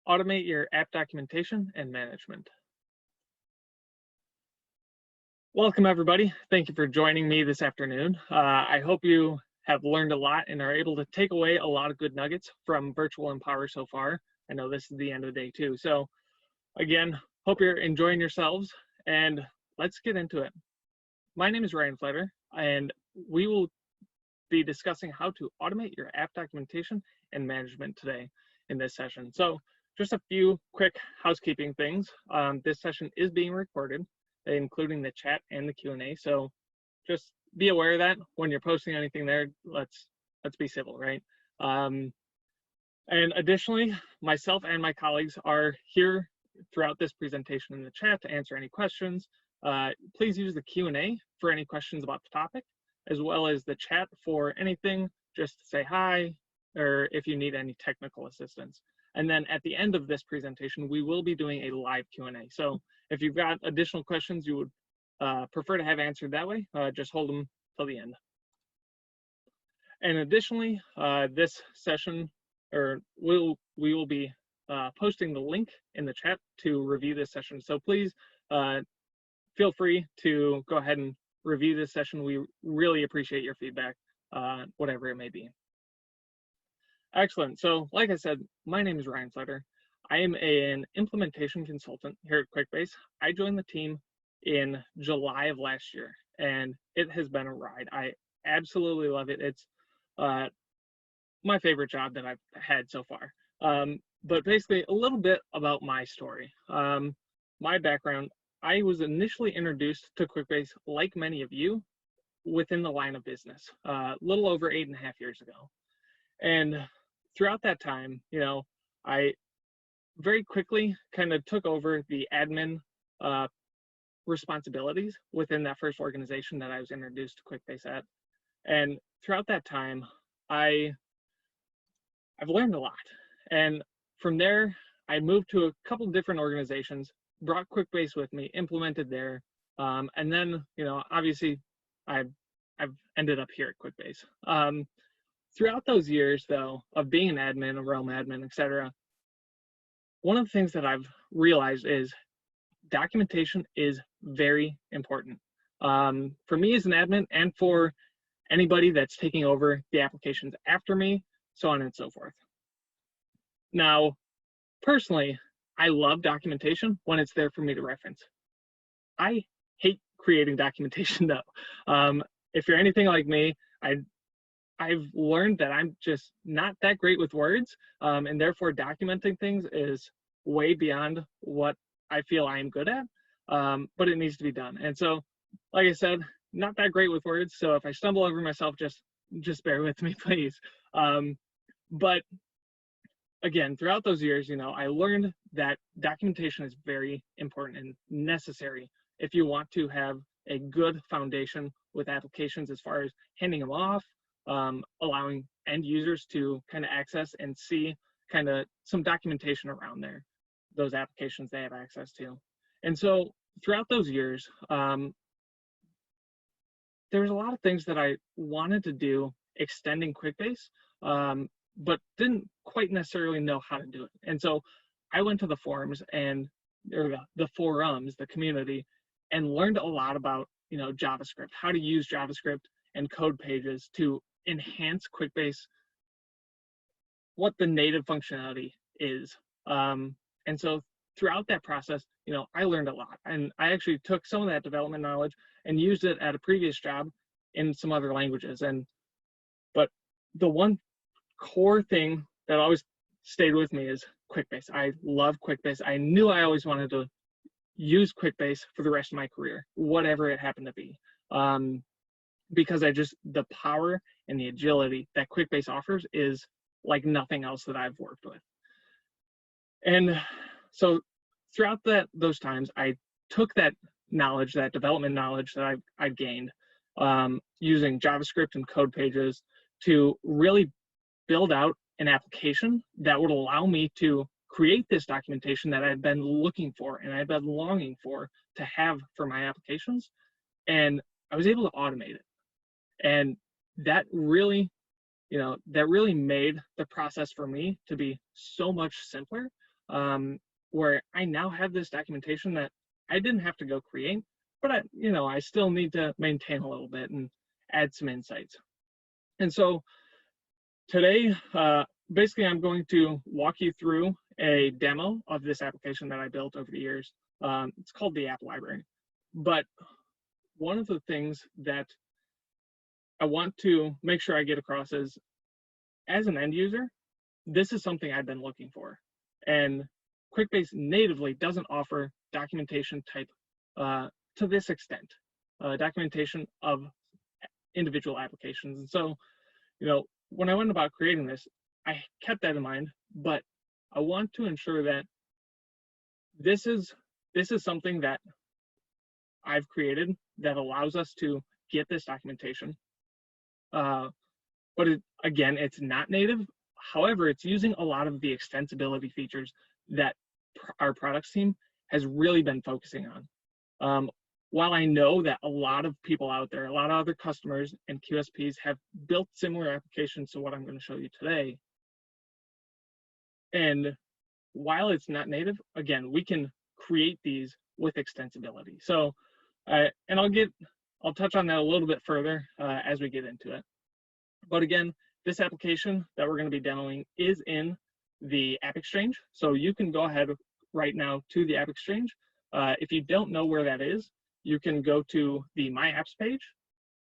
Automate your app documentation and management. Welcome, everybody. Thank you for joining me this afternoon. I hope you have learned a lot and are able to take away a lot of good nuggets from Virtual Empower so far. I know this is the end of the day too. So again, hope you're enjoying yourselves, and let's get into it. My name is Ryan Pflederer, and we will be discussing how to automate your app documentation and management today in this session. So just a few quick housekeeping things. This session is being recorded, including the chat and the Q&A. So just be aware of that when you're posting anything there. Let's be civil, right? And additionally, myself and my colleagues are here throughout this presentation in the chat to answer any questions. Please use the Q&A for any questions about the topic, as well as the chat for anything, just to say hi, or if you need any technical assistance. And then at the end of this presentation, we will be doing a live Q&A. So if you've got additional questions you would prefer to have answered that way, just hold them till the end. And additionally, this session, we will be posting the link in the chat to review this session. So please feel free to go ahead and review this session. We really appreciate your feedback, whatever it may be. Excellent. So like I said, my name is Ryan Pflederer. I am an implementation consultant here at QuickBase. I joined the team in July of last year, and it has been a ride. I absolutely love it. It's my favorite job that I've had so far. But basically, a little bit about my story. My background, I was initially introduced to QuickBase, like many of you, within the line of business, a little over 8.5 years ago. And throughout that time, I very quickly kind of took over the admin responsibilities within that first organization that I was introduced to QuickBase at. And throughout that time, I've learned a lot. And from there, I moved to a couple different organizations, brought QuickBase with me, implemented there, and then, obviously, I've ended up here at QuickBase. Throughout those years, though, of being an admin, a realm admin, etc., one of the things that I've realized is documentation is very important. For me as an admin and for anybody that's taking over the applications after me, so on and so forth. Now, personally, I love documentation when it's there for me to reference. I hate creating documentation, though. If you're anything like me, I've learned that I'm just not that great with words, and therefore documenting things is way beyond what I feel I am good at, but it needs to be done. And so, like I said, not that great with words, so if I stumble over myself, just bear with me, please. But again, throughout those years, I learned that documentation is very important and necessary if you want to have a good foundation with applications as far as handing them off, allowing end users to kind of access and see kind of some documentation around those applications they have access to. And so throughout those years, there was a lot of things that I wanted to do extending QuickBase, but didn't quite necessarily know how to do it. And so I went to the forums the forums, the community, and learned a lot about, JavaScript, how to use JavaScript and code pages to enhance QuickBase, what the native functionality is. And so throughout that process, I learned a lot, and I actually took some of that development knowledge and used it at a previous job in some other languages. But the one core thing that always stayed with me is QuickBase. I love QuickBase. I knew I always wanted to use QuickBase for the rest of my career, whatever it happened to be, because the power and the agility that QuickBase offers is like nothing else that I've worked with. And so throughout those times, I took that knowledge, that development knowledge that I've gained using JavaScript and code pages to really build out an application that would allow me to create this documentation that I've been looking for and I've been longing for to have for my applications. And I was able to automate it. And that really made the process for me to be so much simpler. where I now have this documentation that I didn't have to go create, but I still need to maintain a little bit and add some insights. And so today, basically, I'm going to walk you through a demo of this application that I built over the years. It's called the App Library. But one of the things that I want to make sure I get across is, as an end user, this is something I've been looking for. And QuickBase natively doesn't offer documentation type to this extent, documentation of individual applications. And so, when I went about creating this, I kept that in mind, but I want to ensure that this is something that I've created that allows us to get this documentation. But again, it's not native. However, it's using a lot of the extensibility features that our products team has really been focusing on. While I know that a lot of people out there, a lot of other customers and QSPs have built similar applications to what I'm going to show you today, and while it's not native, again, we can create these with extensibility. So, and I'll touch on that a little bit further as we get into it. But again, this application that we're going to be demoing is in the App Exchange. So you can go ahead right now to the App Exchange. If you don't know where that is, you can go to the My Apps page,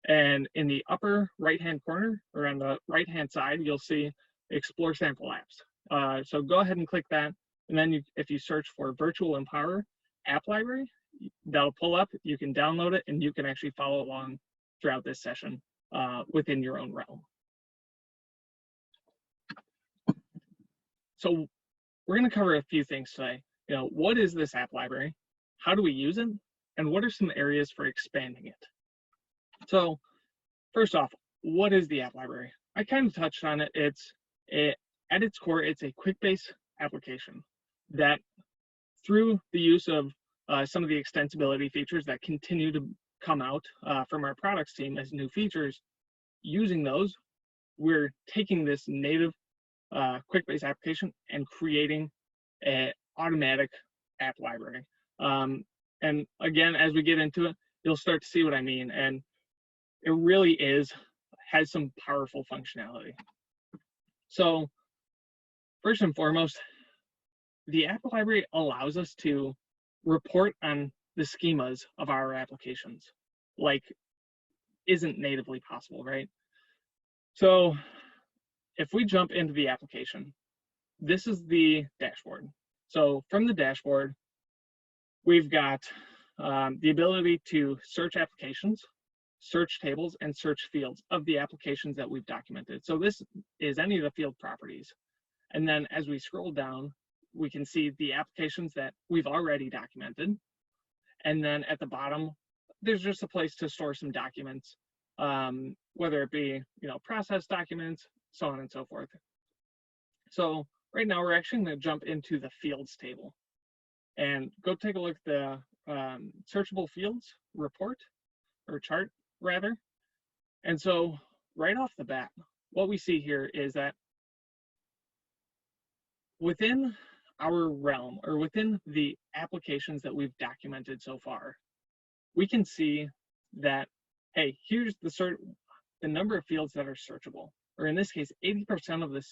and in the upper right-hand corner, or on the right-hand side, you'll see Explore Sample Apps. So go ahead and click that, and then if you search for Virtual Empower App Library, that'll pull up, you can download it, and you can actually follow along throughout this session within your own realm. So we're going to cover a few things today. What is this app library? How do we use it? And what are some areas for expanding it? So first off, what is the app library? I kind of touched on it. At its core, it's a QuickBase application that, through the use of some of the extensibility features that continue to come out from our products team as new features, using those, we're taking this native QuickBase application and creating an automatic app library. And again, as we get into it, you'll start to see what I mean. And it really has some powerful functionality. So first and foremost, the app library allows us to report on the schemas of our applications, like isn't natively possible, right? So if we jump into the application, this is the dashboard. So from the dashboard, we've got the ability to search applications, search tables, and search fields of the applications that we've documented. So this is any of the field properties. And then as we scroll down, we can see the applications that we've already documented. And then at the bottom, there's just a place to store some documents, whether it be, process documents, so on and so forth. So right now we're actually going to jump into the fields table and go take a look at the searchable fields report, or chart rather. And so right off the bat, what we see here is that within our realm, or within the applications that we've documented so far, we can see that, hey, here's the number of fields that are searchable, or in this case, 80% of the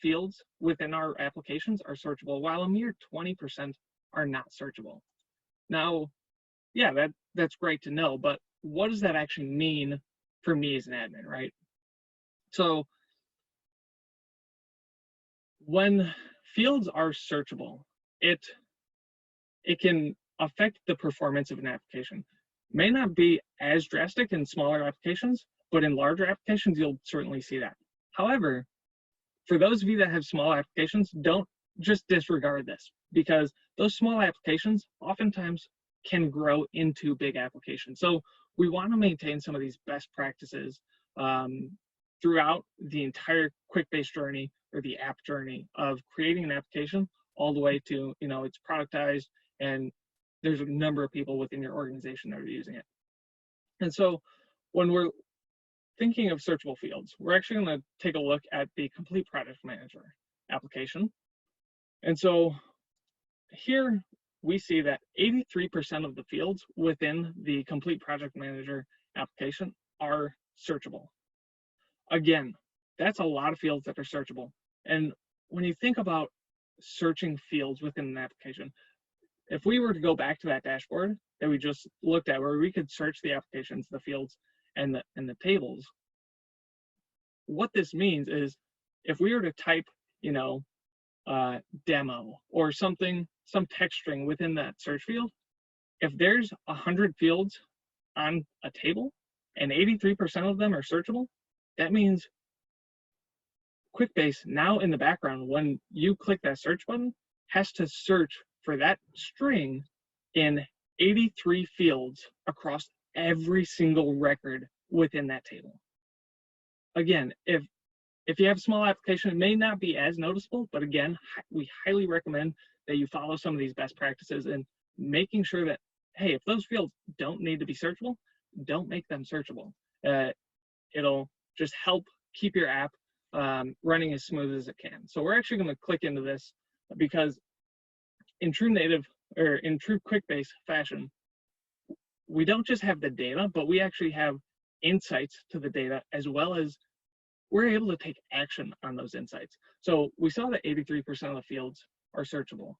fields within our applications are searchable, while a mere 20% are not searchable. Now, yeah, that's great to know, but what does that actually mean for me as an admin, right? So when fields are searchable, it can affect the performance of an application. May not be as drastic in smaller applications, but in larger applications, you'll certainly see that. However, for those of you that have small applications, don't just disregard this, because those small applications oftentimes can grow into big applications. So we want to maintain some of these best practices throughout the entire QuickBase journey, or the app journey of creating an application, all the way to, it's productized and there's a number of people within your organization that are using it. And so when we're thinking of searchable fields, we're actually going to take a look at the Complete Product Manager application. And so here we see that 83% of the fields within the Complete Project Manager application are searchable. Again, that's a lot of fields that are searchable. And when you think about searching fields within an application, if we were to go back to that dashboard that we just looked at, where we could search the applications, the fields, and the tables, what this means is if we were to type, demo or something, some text string within that search field, if there's 100 fields on a table and 83% of them are searchable, that means QuickBase now in the background, when you click that search button, has to search for that string in 83 fields across every single record within that table. Again, if you have a small application, it may not be as noticeable, but again, we highly recommend that you follow some of these best practices and making sure that, hey, if those fields don't need to be searchable, don't make them searchable. It'll just help keep your app running as smooth as it can. So we're actually going to click into this because in true QuickBase fashion, we don't just have the data, but we actually have insights to the data, as well as we're able to take action on those insights. So we saw that 83% of the fields are searchable,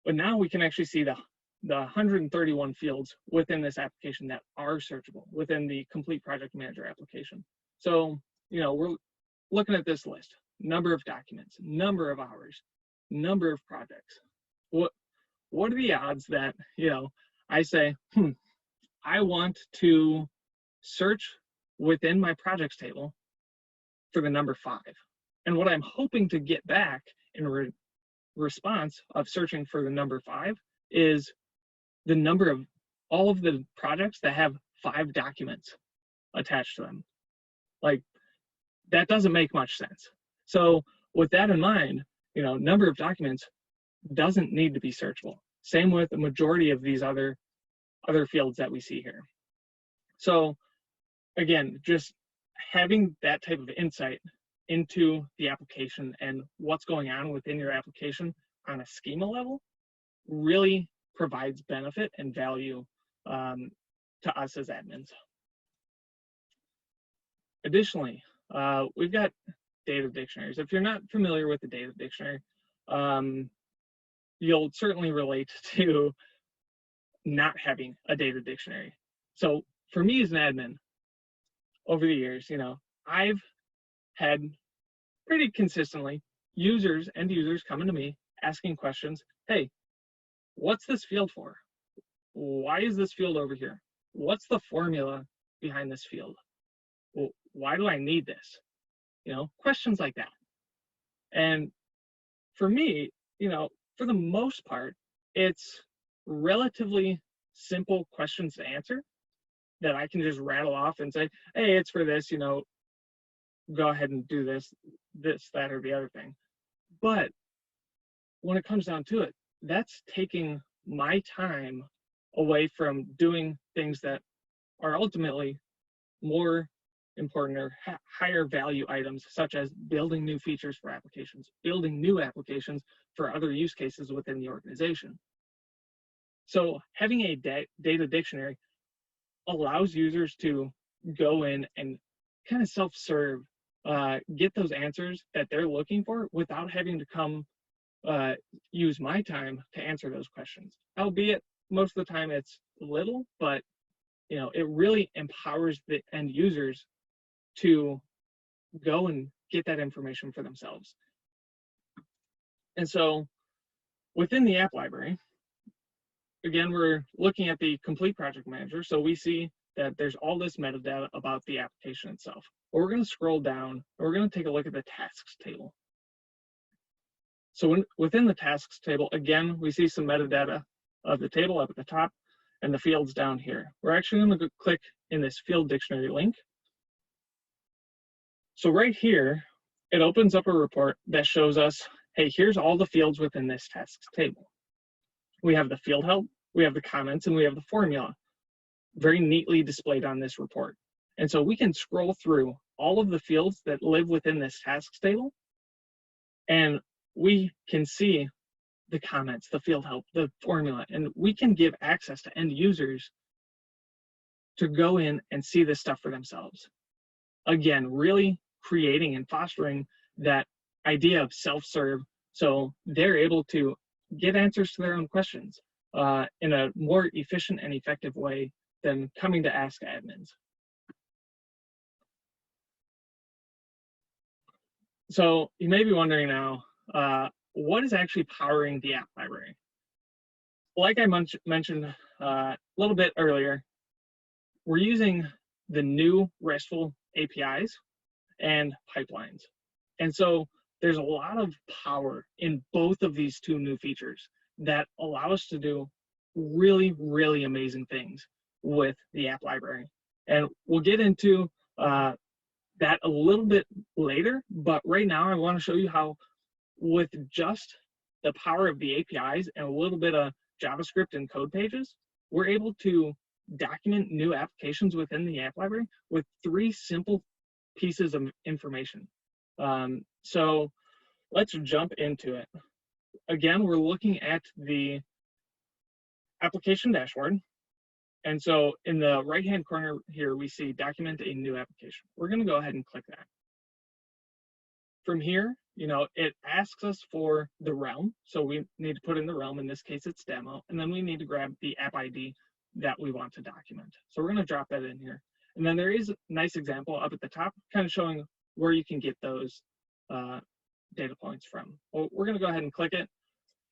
but now we can actually see the 131 fields within this application that are searchable within the Complete Project Manager application. So, we're looking at this list: number of documents, number of hours, number of projects. What are the odds that, I say, I want to search within my projects table for the number 5. And what I'm hoping to get back in response of searching for the number 5 is the number of all of the projects that have 5 documents attached to them. Like, that doesn't make much sense. So with that in mind, number of documents doesn't need to be searchable. Same with the majority of these other fields that we see here. So again, just having that type of insight into the application and what's going on within your application on a schema level really provides benefit and value to us as admins. Additionally, we've got data dictionaries. If you're not familiar with the data dictionary, you'll certainly relate to not having a data dictionary. So for me as an admin, over the years, I've had pretty consistently end users coming to me asking questions. Hey, what's this field for? Why is this field over here? What's the formula behind this field? Well, why do I need this? Questions like that. And for me, for the most part, it's relatively simple questions to answer that I can just rattle off and say, hey, it's for this, go ahead and do this, that, or the other thing. But when it comes down to it, that's taking my time away from doing things that are ultimately more important or higher value items, such as building new features for applications, building new applications for other use cases within the organization. So having a data dictionary allows users to go in and kind of self-serve, get those answers that they're looking for without having to come use my time to answer those questions. Albeit most of the time it's little, but it really empowers the end users to go and get that information for themselves. And so within the app library, again, we're looking at the Complete Project Manager. So we see that there's all this metadata about the application itself. But we're going to scroll down and we're going to take a look at the tasks table. So within the tasks table, again, we see some metadata of the table up at the top and the fields down here. We're actually going to click in this field dictionary link. So right here, it opens up a report that shows us, hey, here's all the fields within this tasks table. We have the field help, we have the comments, and we have the formula very neatly displayed on this report. And so we can scroll through all of the fields that live within this tasks table, and we can see the comments, the field help, the formula, and we can give access to end users to go in and see this stuff for themselves. Again, really creating and fostering that idea of self-serve, so they're able to get answers to their own questions in a more efficient and effective way than coming to ask admins. So you may be wondering now, what is actually powering the app library? Like I mentioned a little bit earlier, we're using the new RESTful APIs and pipelines. And so there's a lot of power in both of these two new features that allow us to do really, really amazing things with the app library. And we'll get into that a little bit later, but right now I want to show you how with just the power of the APIs and a little bit of JavaScript and code pages, we're able to document new applications within the app library with 3 simple pieces of information. So let's jump into it. Again, we're looking at the application dashboard. And so in the right-hand corner here, we see document a new application. We're going to go ahead and click that. From here, it asks us for the realm. So we need to put in the realm. In this case, it's demo. And then we need to grab the app ID that we want to document. So we're going to drop that in here. And then there is a nice example up at the top, kind of showing where you can get those data points from. Well, we're going to go ahead and click it.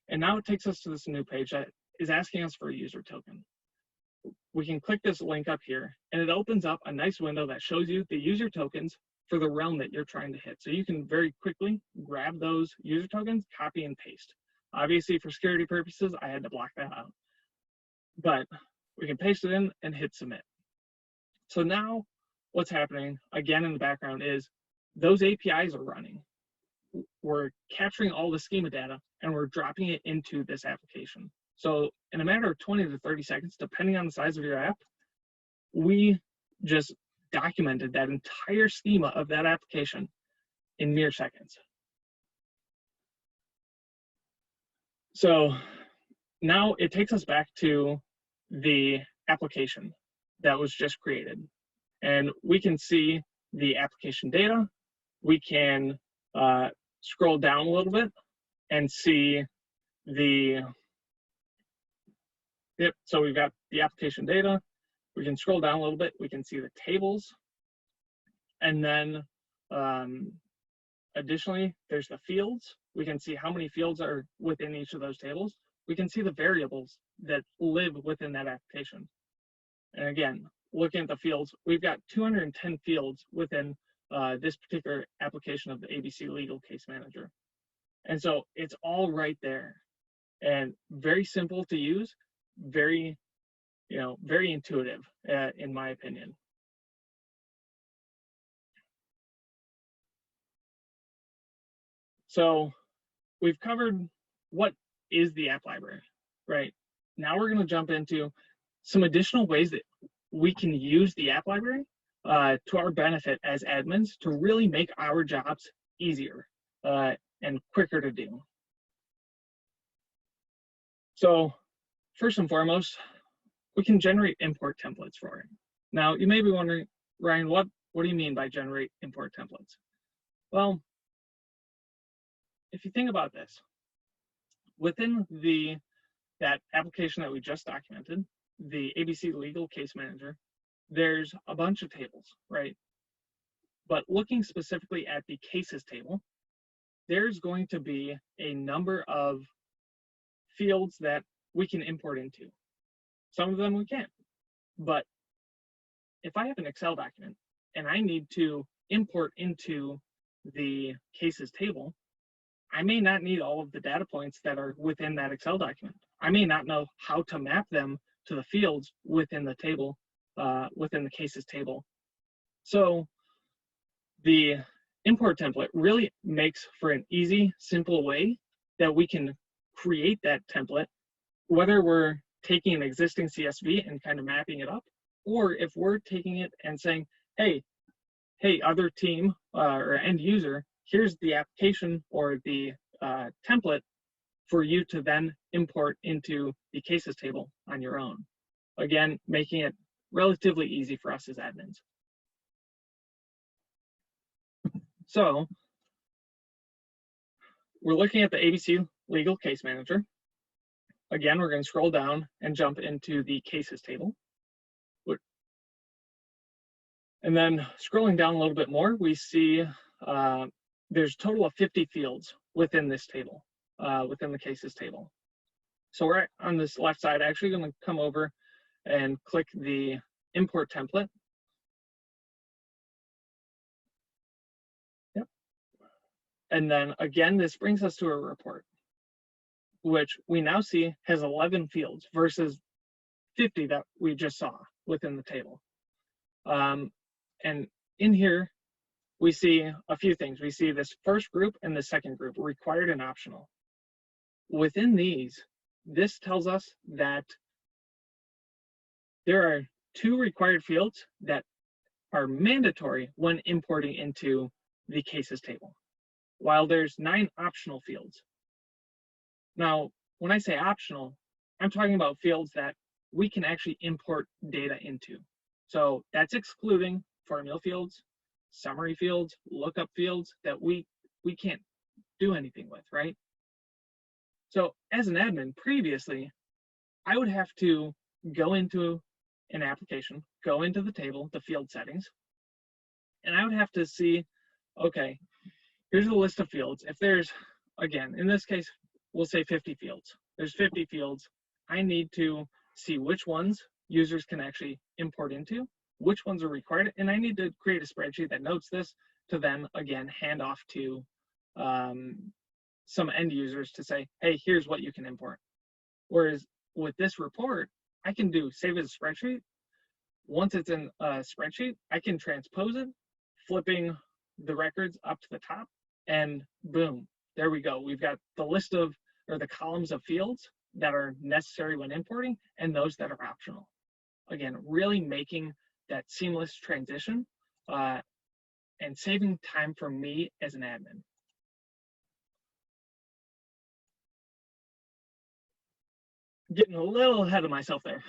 And now it takes us to this new page that is asking us for a user token. We can click this link up here, and it opens up a nice window that shows you the user tokens for the realm that you're trying to hit. So you can very quickly grab those user tokens, copy and paste. Obviously, for security purposes, I had to block that out. But we can paste it in and hit submit. So now what's happening, again in the background, is those APIs are running. We're capturing all the schema data, and we're dropping it into this application. So in a matter of 20 to 30 seconds, depending on the size of your app, we just documented that entire schema of that application in mere seconds. So now it takes us back to the application that was just created. And we can see the application data. We can scroll down a little bit and see the, so we've got the application data. We can scroll down a little bit. We can see the tables. And then additionally, there's the fields. We can see how many fields are within each of those tables. We can see the variables that live within that application. And again, looking at the fields, we've got 210 fields within this particular application of the ABC Legal Case Manager. And so it's all right there and very simple to use, very intuitive in my opinion. So we've covered what is the app library, right? Now we're going to jump into some additional ways that we can use the app library to our benefit as admins to really make our jobs easier and quicker to do. So first and foremost, we can generate import templates for it. Now you may be wondering, Ryan, what do you mean by generate import templates? Well, if you think about this, within that application that we just documented, the ABC Legal Case Manager, there's a bunch of tables, right? But looking specifically at the cases table, there's going to be a number of fields that we can import into. Some of them we can't. But if I have an Excel document and I need to import into the cases table, I may not need all of the data points that are within that Excel document. I may not know how to map them to the fields within the table, within the cases table. So the import template really makes for an easy, simple way that we can create that template, whether we're taking an existing CSV and kind of mapping it up, or if we're taking it and saying, hey, other team or end user, here's the application or the template for you to then import into the cases table on your own. Again, making it relatively easy for us as admins. So we're looking at the ABC Legal Case Manager. Again, we're going to scroll down and jump into the cases table. And then scrolling down a little bit more, we see there's a total of 50 fields within this table, within the cases table. So we're on this left side, actually going to come over and click the import template. Yep. And then again, this brings us to a report, which we now see has 11 fields versus 50 that we just saw within the table. And in here, we see a few things. We see this first group and the second group, required and optional. Within these, this tells us that there are 2 required fields that are mandatory when importing into the cases table, while there's 9 optional fields. Now, when I say optional, I'm talking about fields that we can actually import data into. So that's excluding formula fields, summary fields, lookup fields that we can't do anything with, right? So as an admin, previously, I would have to go into an application, go into the table, the field settings, and I would have to see, okay, here's a list of fields. If there's, again, in this case, we'll say 50 fields. There's 50 fields. I need to see which ones users can actually import into, which ones are required, and I need to create a spreadsheet that notes this to then, again, hand off to some end users to say, hey, here's what you can import. Whereas with this report, I can do save as a spreadsheet. Once it's in a spreadsheet, I can transpose it, flipping the records up to the top, and boom, there we go. We've got the list of, or the columns of fields that are necessary when importing and those that are optional. Again, really making that seamless transition and saving time for me as an admin. Getting a little ahead of myself there.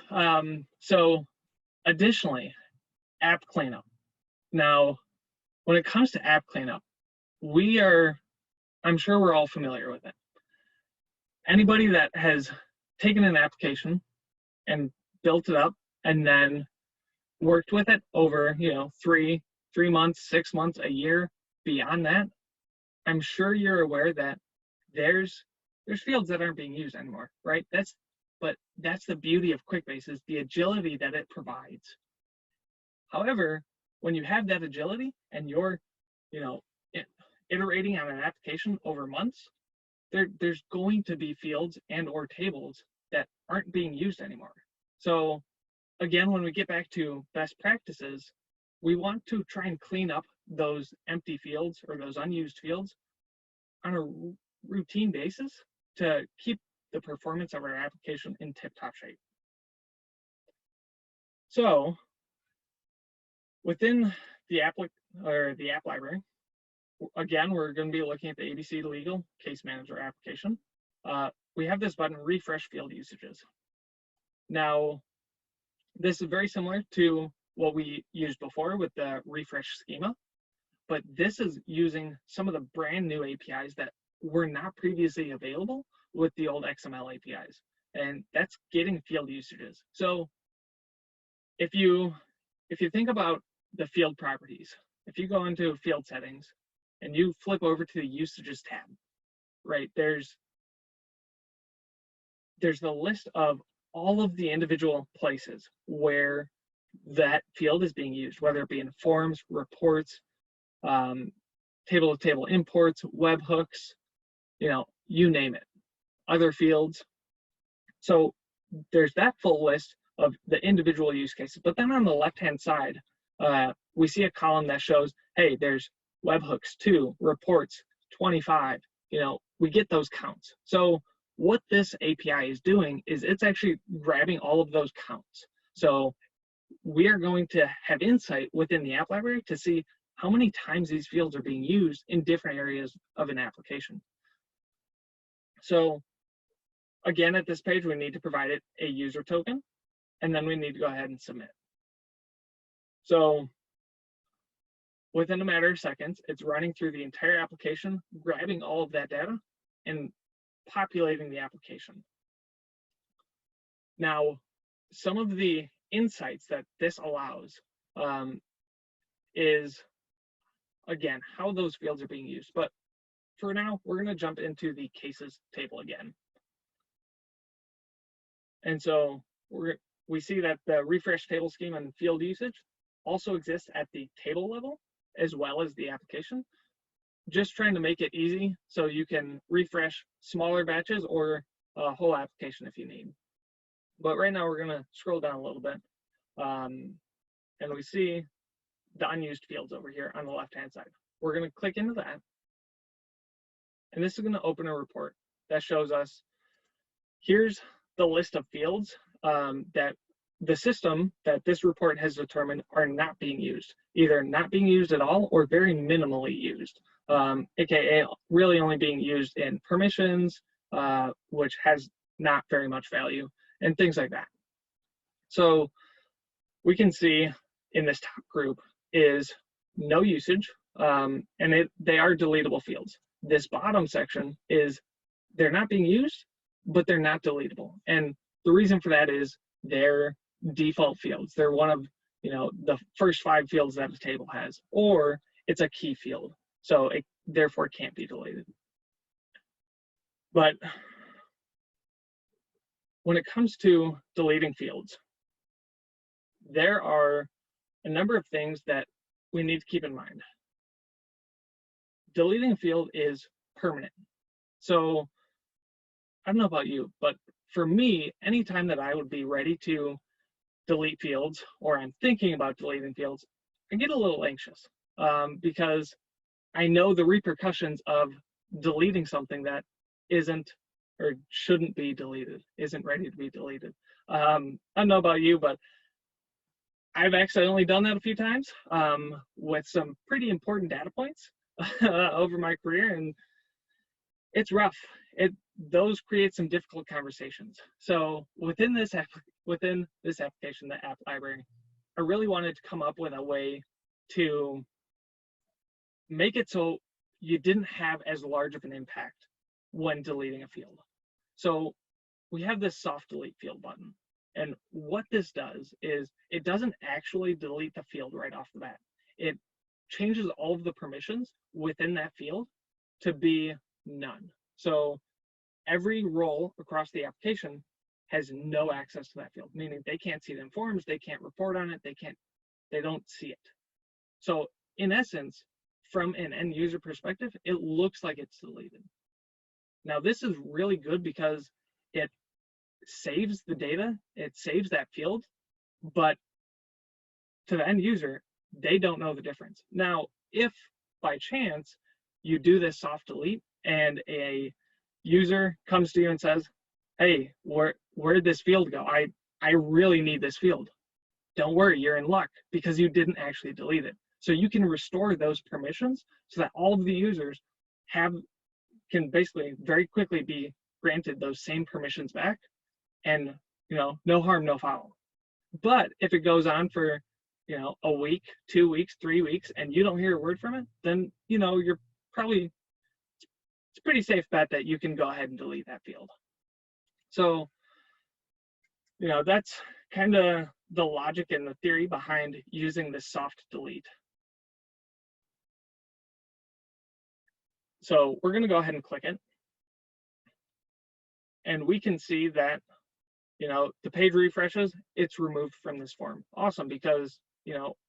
So additionally, app cleanup. Now, when it comes to app cleanup, I'm sure we're all familiar with it. Anybody that has taken an application and built it up and then worked with it over, 3 months, 6 months, a year, beyond that, I'm sure you're aware that there's fields that aren't being used anymore, right? But that's the beauty of QuickBase, is the agility that it provides. However, when you have that agility and you're, iterating on an application over months, there's going to be fields and or tables that aren't being used anymore. So again, when we get back to best practices, we want to try and clean up those empty fields or those unused fields on a routine basis to keep the performance of our application in tip-top shape. So within the app library, again, we're going to be looking at the ABC Legal Case Manager application. We have this button, Refresh Field Usages. Now, this is very similar to what we used before with the refresh schema, but this is using some of the brand new APIs that were not previously available with the old XML APIs, and that's getting field usages. So if you think about the field properties, if you go into field settings and you flip over to the usages tab, right, there's the list of all of the individual places where that field is being used, whether it be in forms, reports, table-to-table imports, webhooks, you name it, other fields. So there's that full list of the individual use cases. But then on the left-hand side, we see a column that shows, hey, there's webhooks 2, reports 25. We get those counts. So what this API is doing is it's actually grabbing all of those counts. So we are going to have insight within the app library to see how many times these fields are being used in different areas of an application. So Again, at this page, we need to provide it a user token, and then we need to go ahead and submit. So within a matter of seconds, it's running through the entire application, grabbing all of that data and populating the application. Now, some of the insights that this allows is, again, how those fields are being used. But for now, we're going to jump into the cases table again. And so we see that the refresh table schema and field usage also exists at the table level as well as the application. Just trying to make it easy so you can refresh smaller batches or a whole application if you need. But right now we're going to scroll down a little bit, and we see the unused fields over here on the left-hand side. We're going to click into that, and this is going to open a report that shows us here's the list of fields that the system that this report has determined are not being used, either not being used at all or very minimally used, aka really only being used in permissions, which has not very much value, and things like that. So we can see in this top group is no usage, and they are deletable fields. This bottom section is they're not being used, but they're not deletable. And the reason for that is they're default fields. They're one of the first 5 fields that a table has, or it's a key field, so it therefore can't be deleted. But when it comes to deleting fields, there are a number of things that we need to keep in mind. Deleting a field is permanent. So I don't know about you, but for me, anytime that I would be ready to delete fields or I'm thinking about deleting fields, I get a little anxious because I know the repercussions of deleting something that isn't or shouldn't be deleted, isn't ready to be deleted. I don't know about you, but I've accidentally done that a few times with some pretty important data points over my career, and it's rough. Those create some difficult conversations. So within this application, the app library, I really wanted to come up with a way to make it so you didn't have as large of an impact when deleting a field. So we have this soft delete field button. And what this does is it doesn't actually delete the field right off the bat. It changes all of the permissions within that field to be none. So every role across the application has no access to that field, meaning they can't see the forms, they can't report on it, they don't see it. So in essence, from an end user perspective, it looks like it's deleted. Now this is really good because it saves the data, it saves that field, but to the end user, they don't know the difference. Now, if by chance you do this soft delete and a user comes to you and says, hey, where did this field go? I really need this field. Don't worry, you're in luck because you didn't actually delete it. So you can restore those permissions so that all of the users can basically very quickly be granted those same permissions back, and no harm, no foul. But if it goes on for a week, 2 weeks, 3 weeks, and you don't hear a word from it, then you're probably, it's a pretty safe bet that you can go ahead and delete that field. So that's kind of the logic and the theory behind using this soft delete. So we're going to go ahead and click it, and we can see that the page refreshes, it's removed from this form. Awesome, because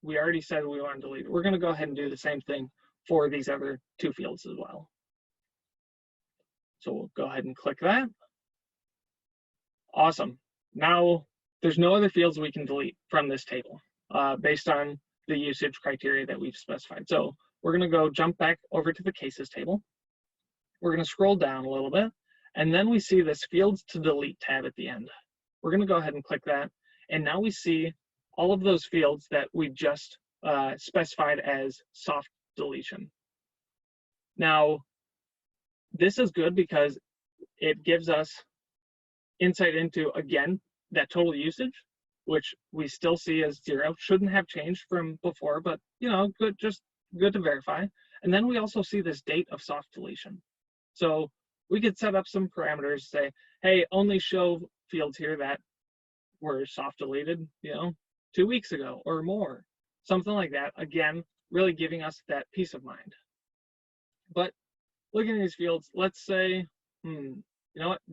we already said we want to delete it. We're going to go ahead and do the same thing for these other 2 fields as well. So we'll go ahead and click that. Awesome. Now there's no other fields we can delete from this table based on the usage criteria that we've specified. So we're going to go jump back over to the cases table. We're going to scroll down a little bit, and then we see this fields to delete tab at the end. We're going to go ahead and click that, and now we see all of those fields that we just specified as soft deletion. Now, this is good because it gives us insight into, again, that total usage, which we still see as 0. Shouldn't have changed from before, but good, just good to verify. And then we also see this date of soft deletion. So we could set up some parameters, say, hey, only show fields here that were soft deleted, 2 weeks ago or more, something like that. Again, really giving us that peace of mind. But looking at these fields, let's say,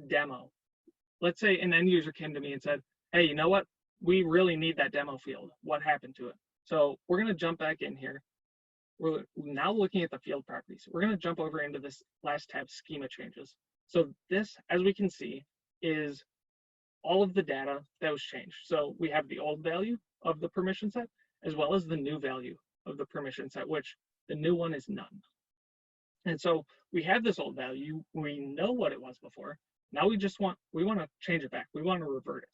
demo. Let's say an end user came to me and said, hey, you know what? We really need that demo field. What happened to it? So we're going to jump back in here. We're now looking at the field properties. We're going to jump over into this last tab, schema changes. So this, as we can see, is all of the data that was changed. So we have the old value of the permission set, as well as the new value of the permission set, which the new one is none. And so we have this old value. We know what it was before. Now we want to change it back. We want to revert it.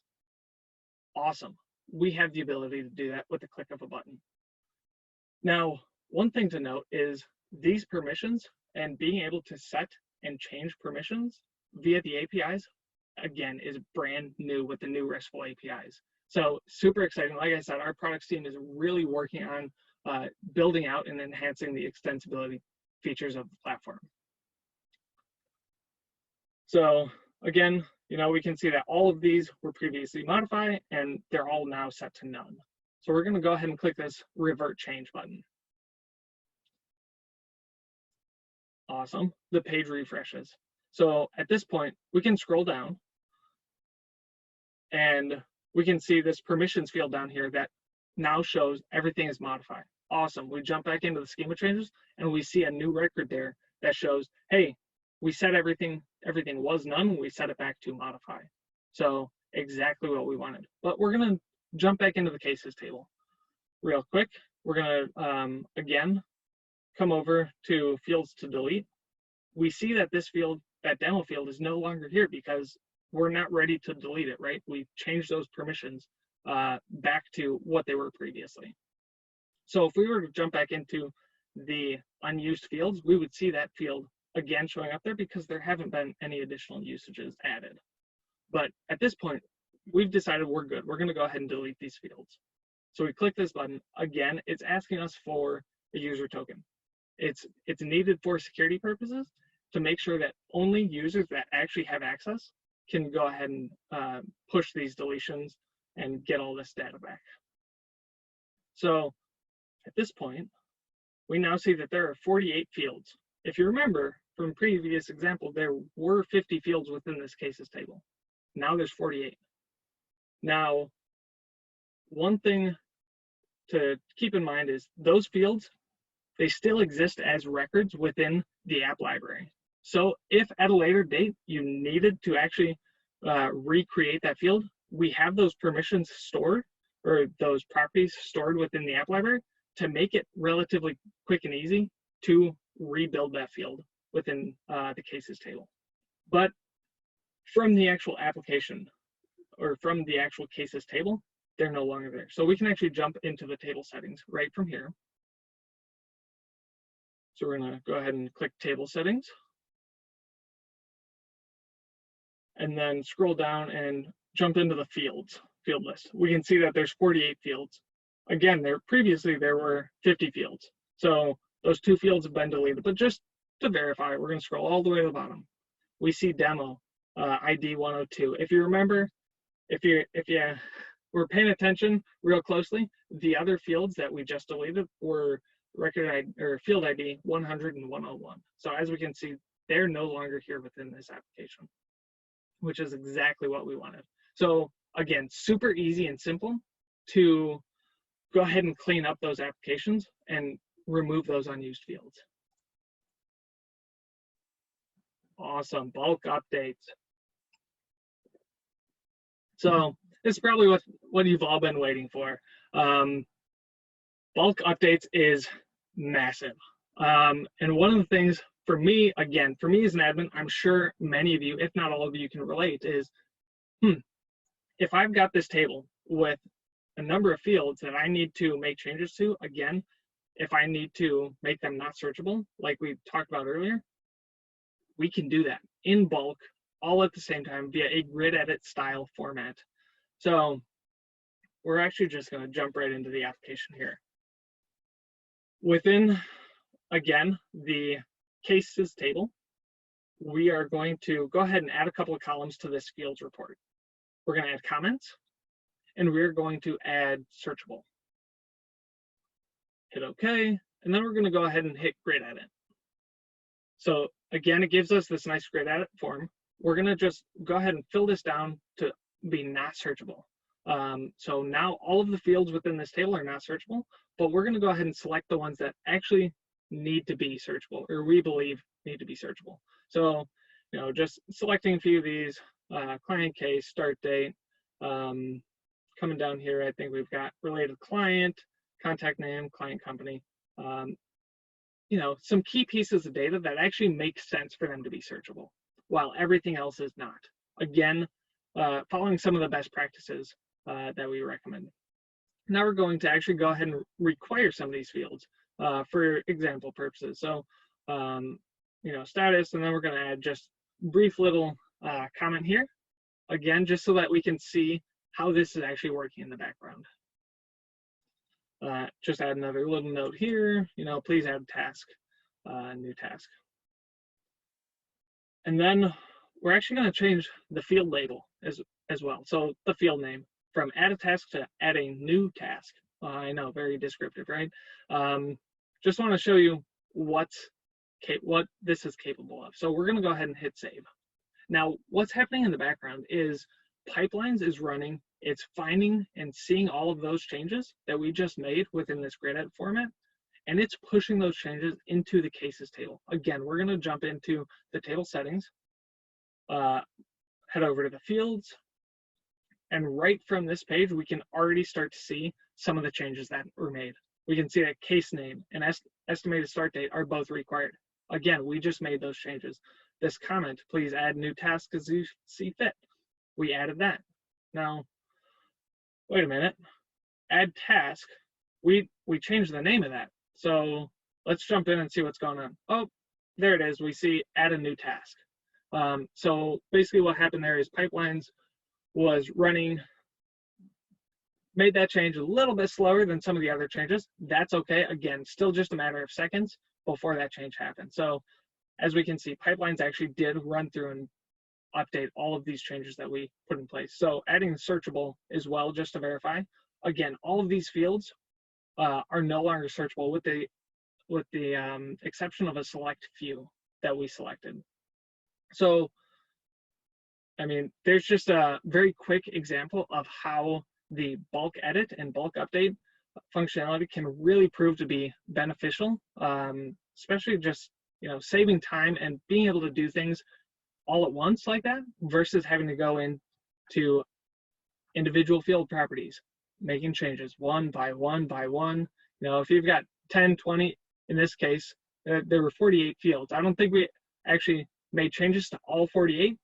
Awesome. We have the ability to do that with the click of a button. Now, one thing to note is these permissions and being able to set and change permissions via the APIs, again, is brand new with the new RESTful APIs. So super exciting. Like I said, our products team is really working on building out and enhancing the extensibility features of the platform. So again, we can see that all of these were previously modified and they're all now set to none. So we're going to go ahead and click this revert change button. Awesome. The page refreshes. So at this point, we can scroll down and we can see this permissions field down here that now shows everything is modified. Awesome. We jump back into the schema changes and we see a new record there that shows, hey, we set everything was none, we set it back to modify. So exactly what we wanted. But we're going to jump back into the cases table real quick. We're going to, again, come over to fields to delete. We see that this field, that demo field, is no longer here because we're not ready to delete it, right? We've changed those permissions back to what they were previously. So if we were to jump back into the unused fields, we would see that field again showing up there because there haven't been any additional usages added. But at this point, we've decided we're good. We're going to go ahead and delete these fields. So we click this button. Again, it's asking us for a user token. It's needed for security purposes to make sure that only users that actually have access can go ahead and push these deletions and get all this data back. So at this point, we now see that there are 48 fields. If you remember from previous example, there were 50 fields within this cases table. Now there's 48. Now, one thing to keep in mind is those fields, they still exist as records within the app library. So if at a later date you needed to actually recreate that field, we have those permissions stored, or those properties stored within the app library to make it relatively quick and easy to rebuild that field within the cases table. But from the actual application or from the actual cases table, they're no longer there. So we can actually jump into the table settings right from here. So we're going to go ahead and click table settings. And then scroll down and jump into the field list. We can see that there's 48 fields. Again, previously there were 50 fields. So those 2 fields have been deleted, but just to verify, we're going to scroll all the way to the bottom. We see demo ID 102. If you remember, if you were paying attention real closely, the other fields that we just deleted were record ID, or field ID 100 and 101. So as we can see, they're no longer here within this application, which is exactly what we wanted. So again, super easy and simple to go ahead and clean up those applications and remove those unused fields. Awesome, bulk updates. So this is probably what you've all been waiting for. Bulk updates is massive. And one of the things for me, again, for me as an admin, I'm sure many of you, if not all of you, can relate is, if I've got this table with a number of fields that I need to make changes to, again, if I need to make them not searchable, like we talked about earlier, we can do that in bulk all at the same time via a grid edit style format. So we're actually just going to jump right into the application here. Within, again, the cases table, we are going to go ahead and add a couple of columns to this fields report. We're going to add comments, and we're going to add searchable. Hit OK, and then we're going to go ahead and hit grid edit. So again, it gives us this nice grid edit form. We're going to just go ahead and fill this down to be not searchable. So now all of the fields within this table are not searchable, but we're going to go ahead and select the ones that actually need to be searchable, or we believe need to be searchable. So, just selecting a few of these, client case, start date, coming down here, I think we've got related client, contact name, client company, some key pieces of data that actually make sense for them to be searchable, while everything else is not. Again, following some of the best practices that we recommend. Now we're going to actually go ahead and require some of these fields for example purposes. So, status, and then we're going to add just brief little comment here, again, just so that we can see how this is actually working in the background. Just add another little note here, please add task, new task. And then we're actually going to change the field label as well. So the field name from add a task to add a new task. I know, very descriptive, right? Just want to show you what this is capable of. So we're going to go ahead and hit save. Now, what's happening in the background is Pipelines is running. It's finding and seeing all of those changes that we just made within this grid edit format, and it's pushing those changes into the cases table. Again, we're going to jump into the table settings, head over to the fields, and right from this page, we can already start to see some of the changes that were made. We can see that case name and estimated start date are both required. Again, we just made those changes. This comment, please add new task as you see fit. We added that. Now, wait a minute, add task, we changed the name of that. So let's jump in and see what's going on. Oh, there it is, we see add a new task. So basically what happened there is Pipelines was running, made that change a little bit slower than some of the other changes. That's okay, again, still just a matter of seconds before that change happened. So as we can see, Pipelines actually did run through and update all of these changes that we put in place. So adding searchable as well, just to verify. Again, all of these fields are no longer searchable with the exception of a select few that we selected. So, I mean, there's just a very quick example of how the bulk edit and bulk update functionality can really prove to be beneficial, especially just saving time and being able to do things all at once like that versus having to go into individual field properties, making changes one by one by one. If you've got 10, 20, in this case, there were 48 fields. I don't think we actually made changes to all 48,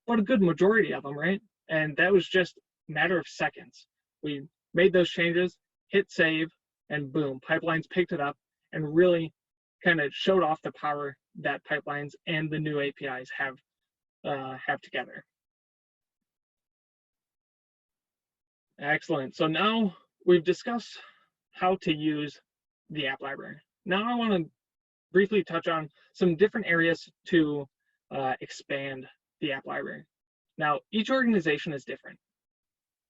but a good majority of them, right? And that was just a matter of seconds. We made those changes, hit save, and boom, Pipelines picked it up and really kind of showed off the power that Pipelines and the new APIs have together. Excellent. So now we've discussed how to use the app library. Now I want to briefly touch on some different areas to expand the app library. Now, each organization is different,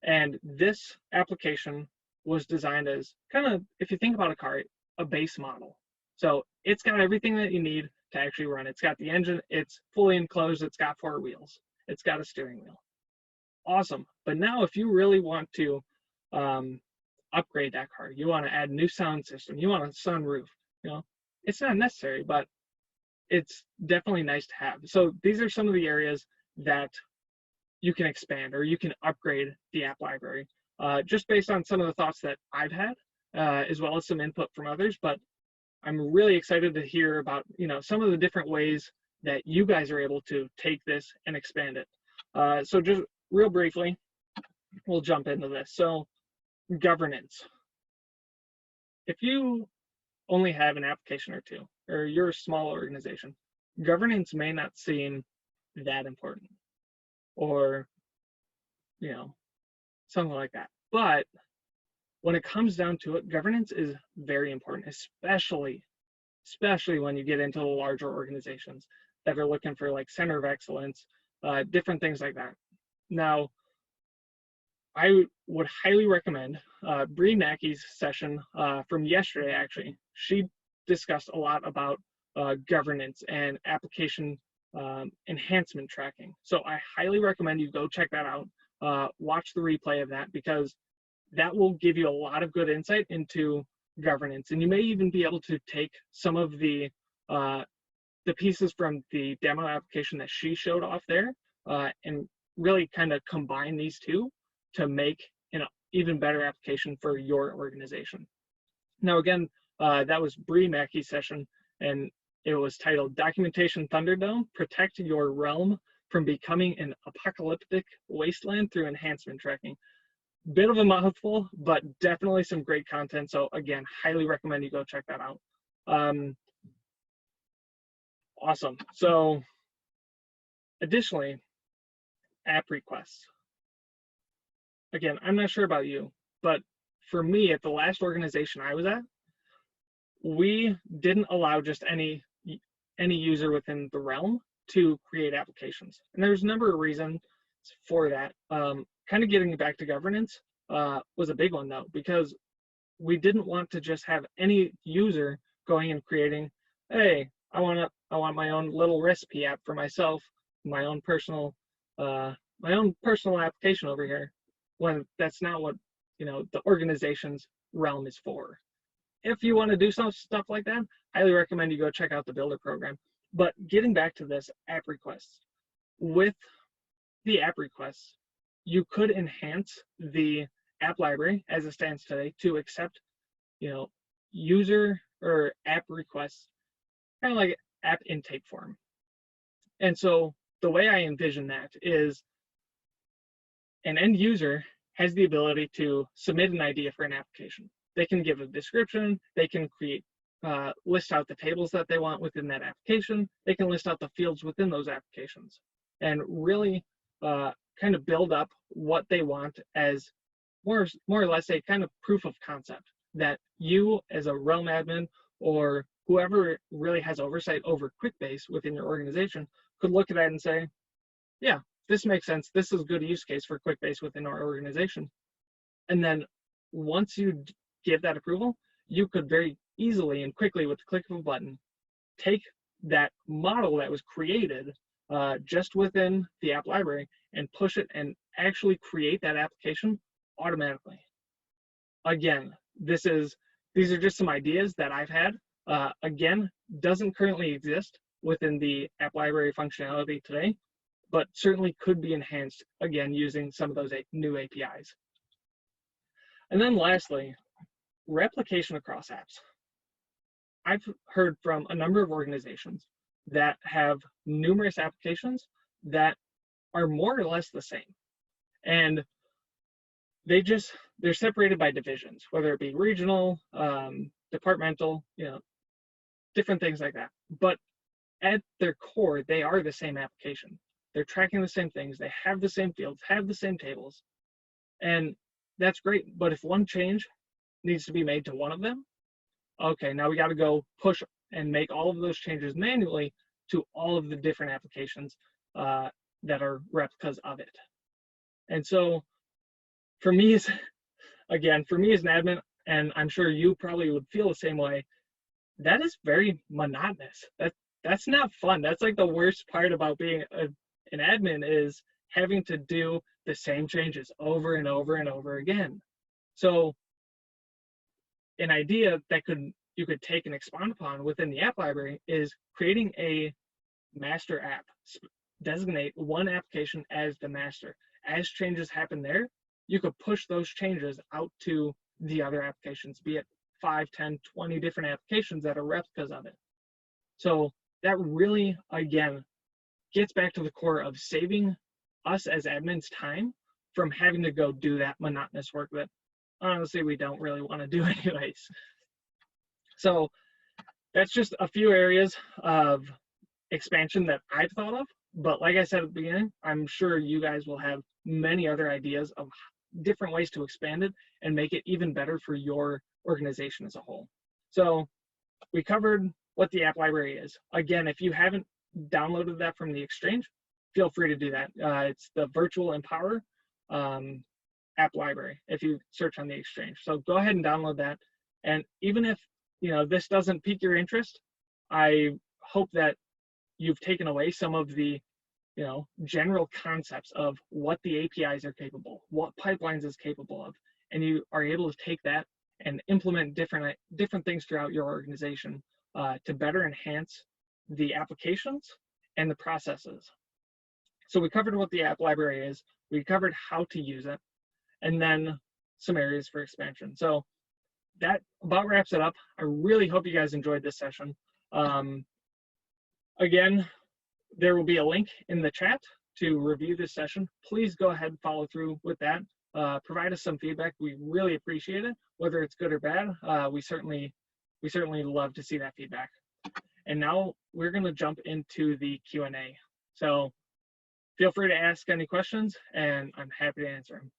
and this application was designed as kind of, if you think about a car, a base model. So it's got everything that you need to actually run. It's got the engine, it's fully enclosed, it's got 4 wheels, it's got a steering wheel. Awesome. But now if you really want to upgrade that car, you want to add new sound system, you want a sunroof, it's not necessary, but it's definitely nice to have. So these are some of the areas that you can expand or you can upgrade the app library, just based on some of the thoughts that I've had, as well as some input from others. But I'm really excited to hear about some of the different ways that you guys are able to take this and expand it. So just real briefly, we'll jump into this. So governance. If you only have an application or two, or you're a small organization, governance may not seem that important. or, something like that. But when it comes down to it, governance is very important, especially when you get into the larger organizations that are looking for like center of excellence, different things like that. Now, I would highly recommend Bree Mackey's session from yesterday, actually. She discussed a lot about governance and application enhancement tracking. So I highly recommend you go check that out. Watch the replay of that, because that will give you a lot of good insight into governance. And you may even be able to take some of the pieces from the demo application that she showed off there and really kind of combine these two to make an even better application for your organization. Now, again, that was Bree Mackey's session, and it was titled Documentation Thunderdome, Protect Your Realm from Becoming an Apocalyptic Wasteland Through Enhancement Tracking. Bit of a mouthful, but definitely some great content. So again, highly recommend you go check that out. Awesome. So additionally, app requests. Again, I'm not sure about you, but for me, at the last organization I was at, we didn't allow just any user within the realm to create applications. And there's a number of reasons for that. Kind of getting back to governance was a big one, though, because we didn't want to just have any user going and creating, hey, I want my own little recipe app for myself, my own personal application over here, when that's not what the organization's realm is for. If you want to do some stuff like that, highly recommend you go check out the Builder program. But getting back to this app requests, with the app requests, you could enhance the app library as it stands today to accept, user or app requests, kind of like app intake form. And so the way I envision that is an end user has the ability to submit an idea for an application. They can give a description, they can create, list out the tables that they want within that application, they can list out the fields within those applications, and really kind of build up what they want as more or less a kind of proof of concept that you as a realm admin or whoever really has oversight over QuickBase within your organization could look at that and say, yeah, this makes sense. This is a good use case for QuickBase within our organization. And then once you give that approval, you could very easily and quickly, with the click of a button, take that model that was created just within the app library and push it and actually create that application automatically. Again, these are just some ideas that I've had. Again, doesn't currently exist within the app library functionality today, but certainly could be enhanced, again, using some of those new APIs. And then lastly, replication across apps. I've heard from a number of organizations that have numerous applications that are more or less the same. And they're separated by divisions, whether it be regional, departmental, different things like that. But at their core, they are the same application. They're tracking the same things. They have the same fields, have the same tables. And that's great. But if one change needs to be made to one of them, okay, now we got to go push and make all of those changes manually to all of the different applications that are replicas of it. And so for me as an admin, and I'm sure you probably would feel the same way, that is very monotonous. That's not fun. That's like the worst part about being an admin, is having to do the same changes over and over and over again. So an idea that you could take and expand upon within the app library is creating a master app. Designate one application as the master. As changes happen there, you could push those changes out to the other applications, be it 5, 10, 20 different applications that are replicas of it. So that really, again, gets back to the core of saving us as admins time from having to go do that monotonous work that honestly we don't really want to do anyways. So that's just a few areas of expansion that I've thought of But like I said at the beginning, I'm sure you guys will have many other ideas of different ways to expand it and make it even better for your organization as a whole. So we covered what the app library is. Again, if you haven't downloaded that from the Exchange, feel free to do that. It's the Virtual Empower app library if you search on the Exchange. So go ahead and download that. And even if this doesn't pique your interest, I hope that you've taken away some of the general concepts of what the APIs are capable, what pipelines is capable of, and you are able to take that and implement different things throughout your organization to better enhance the applications and the processes. So we covered what the app library is, we covered how to use it, and then some areas for expansion. So that about wraps it up. I really hope you guys enjoyed this session. Again, there will be a link in the chat to review this session. Please go ahead and follow through with that. Provide us some feedback. We really appreciate it, whether it's good or bad. We certainly love to see that feedback. And now we're going to jump into the Q&A. So feel free to ask any questions, and I'm happy to answer them.